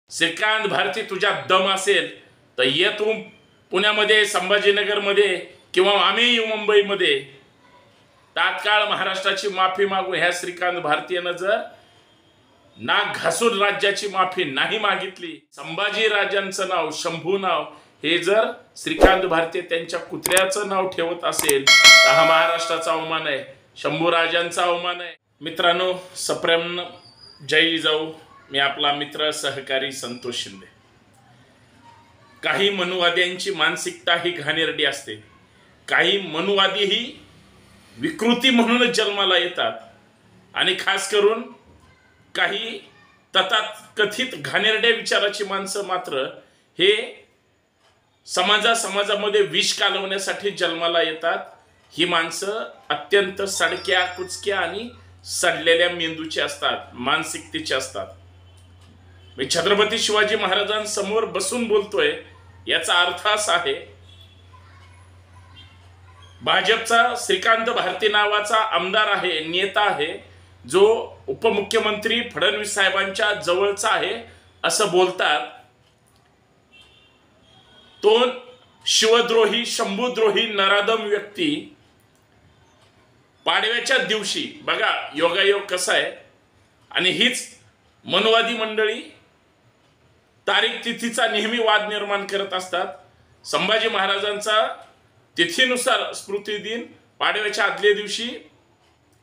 श्रीकांत भारती तुझ्या दम असेल तर ये तू पुण्यामध्ये, संभाजीनगरमध्ये किंवा आम्ही येऊ मुंबईमध्ये, तात्काळ महाराष्ट्राची माफी मागू। ह्या श्रीकांत भारतीनं जर नाक घासून राज्याची माफी नाही मागितली, संभाजी राजांचं नाव, शंभू नाव हे जर श्रीकांत भारती त्यांच्या कुत्र्याचं नाव ठेवत असेल तर हा महाराष्ट्राचा अवमान आहे, शंभू राजांचा अवमान आहे। मित्रांनो, सप्रेम जय जिजाऊ। मी आपला मित्र सहकारी संतोष शिंदे। काही मनुवाद्यांची मानसिकता ही घाणेरडी असते, काही मनुवादी ही विकृती म्हणूनच जन्माला येतात आणि खास करून काही तथाकथित घाणेरड्या विचाराची माणसं मात्र हे समाजामध्ये विष कालवण्यासाठी जन्माला येतात। ही माणसं अत्यंत सडक्या, कुचक्या आणि सडलेल्या मेंदूची असतात, मानसिकतेची असतात। मी छत्रपती शिवाजी महाराजांसमोर बसून बोलतोय याचा अर्थ असा आहे, भाजपचा श्रीकांत भारती नावाचा आमदार आहे, नेता आहे, जो उपमुख्यमंत्री फडणवीस साहेबांच्या जवळचा आहे असं बोलतात। तो शिवद्रोही, शंभूद्रोही, नराधम व्यक्ती पाडव्याच्या दिवशी, बघा योगायोग कसा आहे, आणि हीच मनुवादी मंडळी तारीख तिथीचा नेहमी वाद निर्माण करत असतात। संभाजी महाराजांचा तिथीनुसार स्मृती दिन पाडव्याच्या आदल्या दिवशी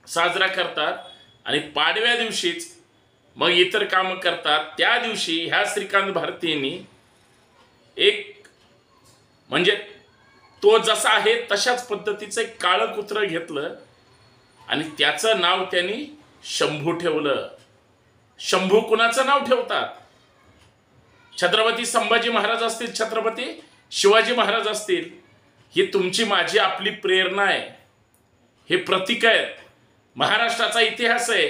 साजरा करतात आणि पाडव्या दिवशीच मग इतर कामं करतात। त्या दिवशी ह्या श्रीकांत भारतींनी एक म्हणजे तो जसा आहे तशाच पद्धतीचं एक काळं कुत्रं घेतलं आणि त्याचं नाव त्यांनी शंभू ठेवलं। शंभू कुणाचं नाव ठेवतात? छत्रपती संभाजी महाराज असतील, छत्रपती शिवाजी महाराज असतील, ही तुमची माझी आपली प्रेरणा आहे, हे प्रतीक आहे, महाराष्ट्राचा इतिहास आहे।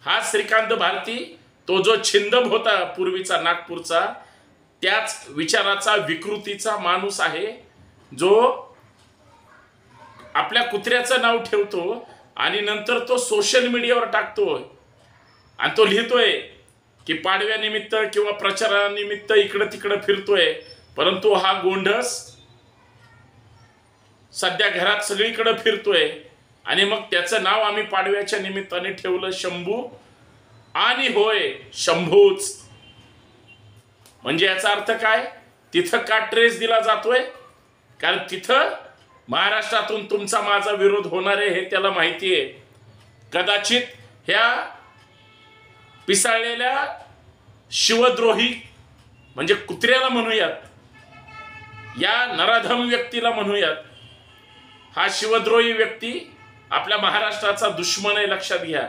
हा श्रीकांत भारती तो जो छिंदब होता पूर्वीचा नागपूरचा, त्याच विचाराचा, विकृतीचा माणूस आहे, जो आपल्या कुत्र्याचं नाव ठेवतो आणि नंतर तो सोशल मीडियावर टाकतोय आणि तो लिहितोय की पाडव्यानिमित्त किंवा प्रचारानिमित्त इकडं तिकडं फिरतोय, परंतु हा गोंडस सध्या घरात सगळीकडे फिरतोय आणि मग त्याचं नाव आम्ही पाडव्याच्या निमित्ताने ठेवलं शंभू, आणि होय शंभूच। म्हणजे याचा अर्थ काय? तिथं का ट्रेस दिला जातोय? कारण तिथं महाराष्ट्रातून तुमचा माझा विरोध होणार आहे हे त्याला माहिती आहे। कदाचित ह्या पिसाळलेल्या शिवद्रोही म्हणजे कुत्र्याला म्हणूयात, या नराधम व्यक्तीला म्हणूयात, हा शिवद्रोही व्यक्ती आपल्या महाराष्ट्राचा दुश्मन आहे, लक्षात घ्या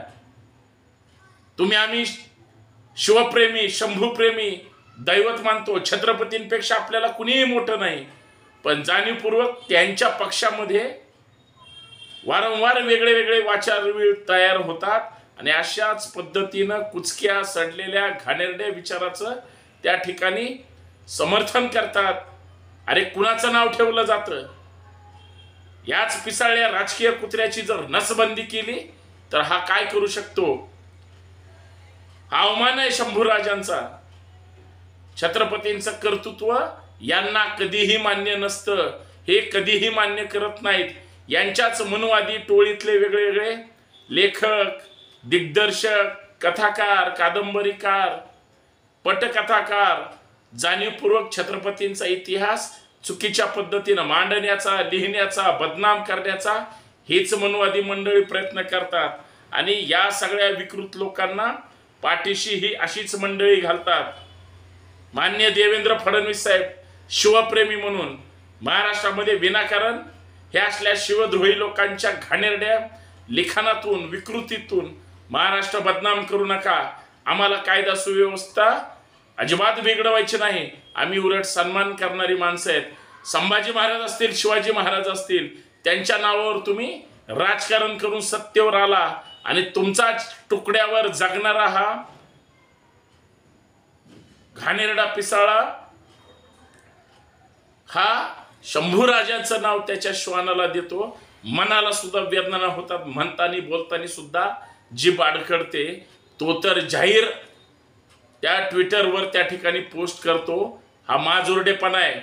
तुम्ही। आम्ही शिवप्रेमी, शंभूप्रेमी, दैवत मानतो, छत्रपतींपेक्षा आपल्याला कुणीही मोठं नाही, पण जाणीवपूर्वक त्यांच्या पक्षामध्ये वारंवार वेगळे वेगळे वाचार तयार होतात आणि अशाच पद्धतीनं कुचक्या, सडलेल्या, घाणेरड्या विचाराचं त्या ठिकाणी समर्थन करतात। अरे कुणाचं नाव ठेवलं जातं? याच पिसाळल्या राजकीय कुत्र्याची जर नसबंदी केली तर हा काय करू शकतो? हा अवमान आहे शंभू राजांचा। छत्रपतींचं कर्तृत्व यांना कधीही मान्य नसतं, हे कधीही मान्य करत नाहीत। यांच्याच मनुवादी टोळीतले वेगवेगळे लेखक, दिग्दर्शक, कथाकार, कादंबरीकार, पटकथाकार जाणीवपूर्वक छत्रपतींचा इतिहास चुकीच्या पद्धतीनं मांडण्याचा, लिहिण्याचा, बदनाम करण्याचा हेच मनुवादी मंडळी प्रयत्न करतात आणि या सगळ्या विकृत लोकांना पाठीशी ही अशीच मंडळी घालतात। माननीय देवेंद्र फडणवीस साहेब शिवप्रेमी म्हणून महाराष्ट्रामध्ये विनाकारण हे असल्या शिवद्रोही लोकांच्या घाणेरड्या लिखाणातून, विकृतीतून महाराष्ट्र बदनाम करू नका। आम्हाला कायदा सुव्यवस्था अजिबात बिघडवायची नाही, आम्ही उलट सन्मान करणारी माणसं आहेत। संभाजी महाराज असतील, शिवाजी महाराज असतील, त्यांच्या नावावर तुम्ही राजकारण करून सत्तेवर आला आणि तुमचा तुकड्यावर जगणारा हा घाणेरडा पिसाळा, हा शंभू राजांचं नाव त्याच्या श्वानाला देतो। मनाला सुद्धा वेदना होतात, म्हणतानी बोलतानी सुद्धा जीभ अडखडते। तो तर जाहीर त्या ट्विटरवर त्या ठिकाणी पोस्ट करतो, हा माजुरडेपणा आहे.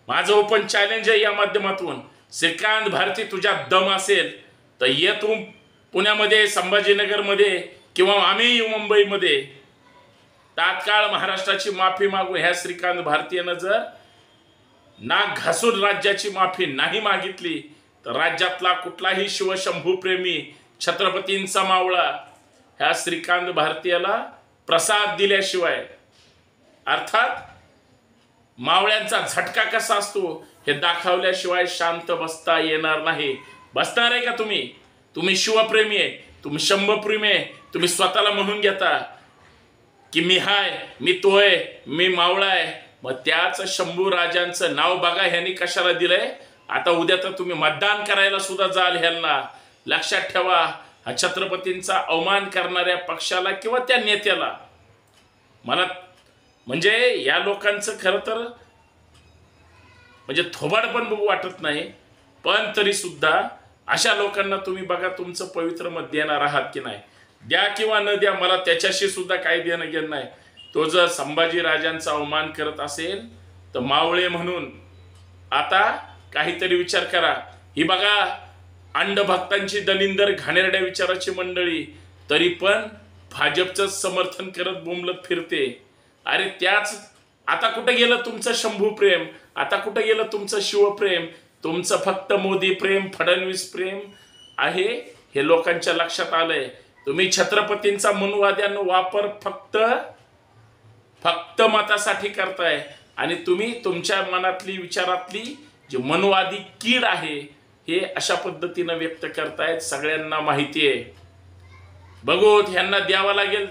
माझं ओपन चॅलेंज आहे या माध्यमातून, श्रीकांत भारती तुझ्यात दम असेल तर ये तू पुण्यामध्ये, संभाजीनगरमध्ये किंवा आम्ही येऊ मुंबईमध्ये, तात्काळ महाराष्ट्राची माफी मागू. ह्या श्रीकांत भारतीयानं जर नाक घासून राज्याची माफी नाही मागितली तर राज्यातला कुठलाही शिवशंभू प्रेमी, छत्रपतींचा मावळा ह्या श्रीकांत भारतीयाला प्रसाद दिल्याशिवाय, अर्थात मावळ्यांचा झटका कसा असतो हे दाखवल्याशिवाय शांत बसता येणार नाही. बसणार आहे का तुम्ही? तुम्ही शिवप्रेमी आहे, तुम्ही शंभूप्रेमी आहे, तुम्ही स्वतःला म्हणून घेता की मी हाय, मी तोय, मी मावळा आहे. मग त्याच शंभू राजांचं नाव बघा ह्यांनी कशाला दिलंय. आता उद्या तर तुम्ही मतदान करायला सुद्धा जाल ह्यांना. लक्षात ठेवा, हा छत्रपतींचा अवमान करणाऱ्या पक्षाला किंवा त्या नेत्याला, मला म्हणजे या लोकांचं खरं तर म्हणजे थोबाड पण बघू वाटत नाही, पण तरी सुद्धा अशा लोकांना तुम्ही बघा तुमचं पवित्र मत देणार आहात की नाही. द्या किंवा न द्या, मला त्याच्याशी सुद्धा काही देणं घेणं नाही. तो जर संभाजी राजांचा अवमान करत असेल तर मावळे म्हणून आता काहीतरी विचार करा. ही बघा अंधभक्तांची दलिंदर घाणेरड्या विचाराची मंडळी तरी पण भाजपचं समर्थन करत बोंबलत फिरते. अरे त्याच आता कुठे गेलं तुमचं शंभू प्रेम? आता कुठे गेलं तुमचं शिवप्रेम? तुमचं फक्त मोदी प्रेम, फडणवीस प्रेम आहे हे लोकांच्या लक्षात आलंय. तुम्ही छत्रपतींचा मनुवाद्यांनो वापर फक्त मतासाठी करताय आणि तुम्ही तुमच्या मनातली, विचारातली जी मनुवादी कीड आहे हे अशा पद्धतीनं व्यक्त करतायत. सगळ्यांना माहिती आहे. बघू ह्यांना द्यावा लागेल,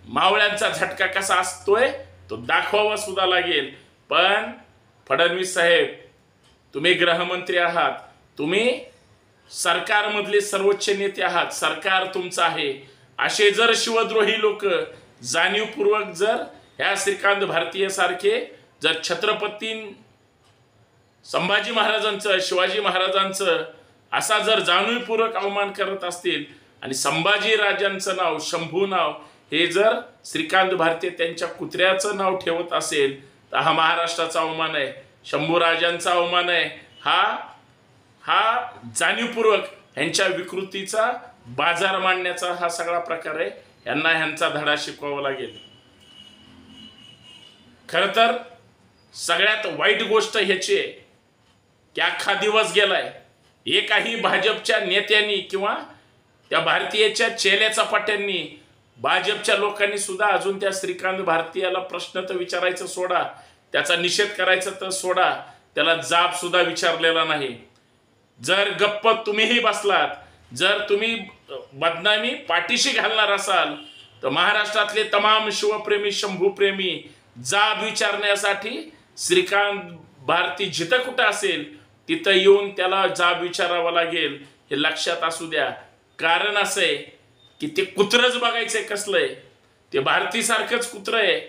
मावळ्यांचा झटका कसा असतोय तो दाखवावा सुद्धा लागेल. पण फडणवीस साहेब, तुम्ही गृहमंत्री आहात, तुम्ही सरकारमधले सर्वोच्च नेते आहात, सरकार तुमचं आहे. असे जर शिवद्रोही लोक जाणीवपूर्वक जर ह्या श्रीकांत भारतीय सारखे जर छत्रपती संभाजी महाराजांचं, शिवाजी महाराजांचं असा जर जाणीवपूर्वक अवमान करत असतील आणि संभाजी राजांचं नाव, शंभू नाव हे जर श्रीकांत भारतीय त्यांच्या कुत्र्याचं नाव ठेवत असेल तर हा महाराष्ट्राचा अवमान आहे, शंभू राजांचा अवमान आहे. हा जाणीवपूर्वक ह्यांच्या विकृतीचा बाजार मांडण्याचा हा सगळा प्रकार आहे. यांना ह्यांचा धडा शिकवावा लागेल. खरं तर सगळ्यात वाईट गोष्ट ह्याची आहे की अख्खा दिवस गेलाय, एकाही भाजपच्या नेत्यांनी किंवा त्या भारतीयच्या चेल्या चपाट्यांनी, भाजपच्या लोकांनी सुद्धा अजून त्या श्रीकांत भारतीयाला प्रश्न तर विचारायचं सोडा, त्याचा निषेध करायचा तर सोडा, त्याला जाब सुद्धा विचारलेला नाही. जर गप्प तुम्हीही बसलात, जर तुम्ही बदनामी पाठीशी घालणार असाल तर महाराष्ट्रातले तमाम शिवप्रेमी, शंभूप्रेमी जाब विचारण्यासाठी श्रीकांत भारती जिथं कुठं असेल तिथं येऊन त्याला जाब विचारावा लागेल. हे लक्षात असू द्या. कारण असं आहे की ते कुत्रच बघायचंय कसलंय, ते भारतीसारखंच कुत्र आहे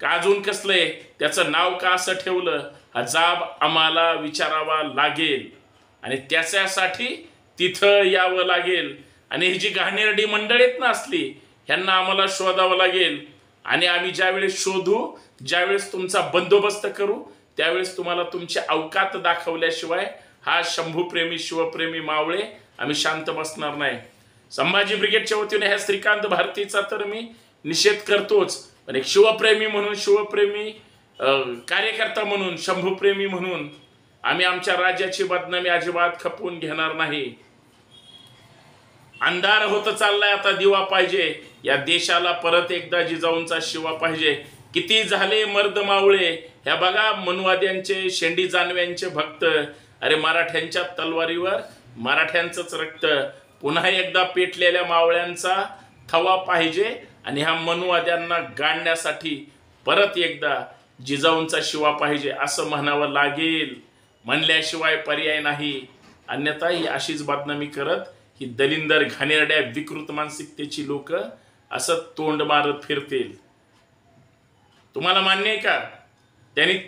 का अजून कसलंय, त्याचं नाव का असं ठेवलं, हा जाब आम्हाला विचारावा लागेल आणि त्याच्यासाठी तिथं यावं लागेल. आणि ही जी घाणेरडी मंडळीत ना असली ह्यांना आम्हाला शोधावं लागेल आणि आम्ही ज्यावेळेस शोधू, ज्यावेळेस तुमचा बंदोबस्त करू, त्यावेळेस तुम्हाला तुमची अवकात दाखवल्याशिवाय हा शंभूप्रेमी, शिवप्रेमी मावळे आम्ही शांत बसणार नाही. संभाजी ब्रिगेडच्या वतीने ह्या श्रीकांत भारतीचा तर मी निषेध करतोच, पण एक शिवप्रेमी म्हणून, शिवप्रेमी कार्यकर्ता म्हणून, शंभूप्रेमी म्हणून आम्ही आमच्या राज्याची बदनामी अजिबात खपवून घेणार नाही. अंधार होत चाललाय, आता दिवा पाहिजे. या देशाला परत एकदा जिजाऊंचा शिवा पाहिजे. किती झाले मर्द मावळे, ह्या बघा मनुवाद्यांचे, शेंडी जानव्यांचे भक्त. अरे मराठ्यांच्या तलवारीवर मराठ्यांचंच रक्त. पुन्हा एकदा पेटलेल्या मावळ्यांचा थवा पाहिजे आणि ह्या मनुवाद्यांना गाडण्यासाठी परत एकदा जिजाऊंचा शिवा पाहिजे असं म्हणावं लागेल. म्हणल्याशिवाय पर्याय नाही. अन्यथा ही अशीच बदनामी करत ही दलिंदर, घाणेरड्या, विकृत मानसिकतेची लोक असं तोंड मारत फिरतील. तुम्हाला मान्य आहे का त्यांनी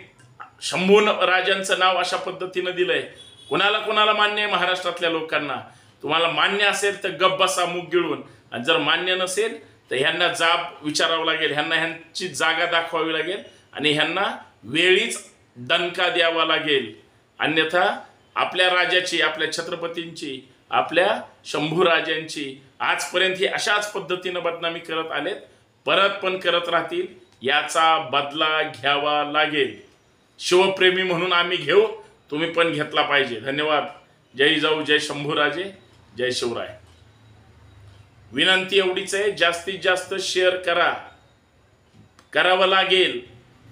शंभू राजांचं नाव अशा पद्धतीनं दिलंय? कोणाला कोणाला मान्य आहे महाराष्ट्रातल्या लोकांना? तुम्हाला मान्य असेल तर गप्प बसा मुग गिळून, आणि जर मान्य नसेल तर ह्यांना जाब विचारावं लागेल, ह्यांची जागा दाखवावी लागेल आणि ह्यांना वेळीच दणका द्यावा लागेल. अन्यथा आपल्या राजाची, आपल्या छत्रपतींची, आपल्या शंभूराजांची आजपर्यंत हे अशाच पद्धतीनं बदनामी करत आलेत, परत पण करत राहतील. याचा बदला घ्यावा लागेल. शिवप्रेमी म्हणून आम्ही घेऊ, तुम्ही पण घेतला पाहिजे. धन्यवाद. जय जाऊ, जय शंभूराजे, जय शिवराय. विनंती एवढीच आहे, जास्तीत जास्त शेअर करा, करावं लागेल.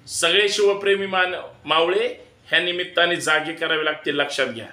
सगळे शिवप्रेमी मावळे ह्या निमित्ताने जागे करावे लागतील, लक्षात घ्या.